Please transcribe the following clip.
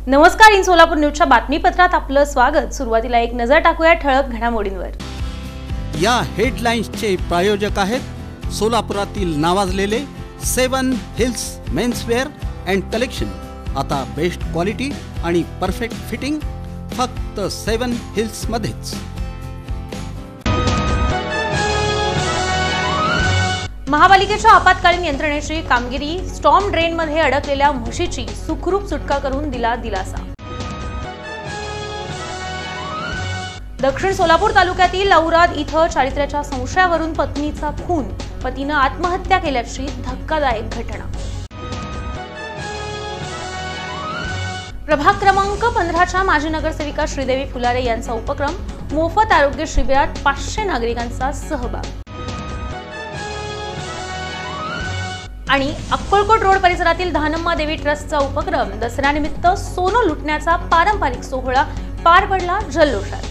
नमस्कार, इन सोलापूर न्यूजच्या बातमीपत्रात आपलं स्वागत। सुरुवातीला एक नजर टाकूया ठळक घडामोडींवर। या हेडलाईन्सचे प्रायोजक आहेत सोलापुरातील नावाजलेले 7 हिल्स मेन्सवेअर अँड कलेक्शन। आता बेस्ट क्वालिटी आणि परफेक्ट फिटिंग फक्त 7 हिल्स मध्येच। महापालिकेच्या आपत्कालीन यंत्रणेची कामगिरी, स्टॉर्म ड्रेन मध्ये अडकलेल्या म्हशीची सुखरूप सुटका करून दिला दिलासा। दक्षिण सोलापूर तालुक्यातील औराद इथं चारित्र्याच्या संशयावरून पत्नीचा खून, पतीनं आत्महत्या केल्याची धक्कादायक घटना। प्रभाग क्रमांक 15च्या माजी नगरसेविका श्रीदेवी फुलारे यांचा उपक्रम, मोफत आरोग्य शिबिरात 500 नागरिकांचा सहभाग। आणि अक्कलकोट रोड परिसरातील धानम्मा देवी ट्रस्टचा उपक्रम, दसऱ्यानिमित्त सोनं लुटण्याचा पारंपरिक सोहळा पार पडला जल्लोषात।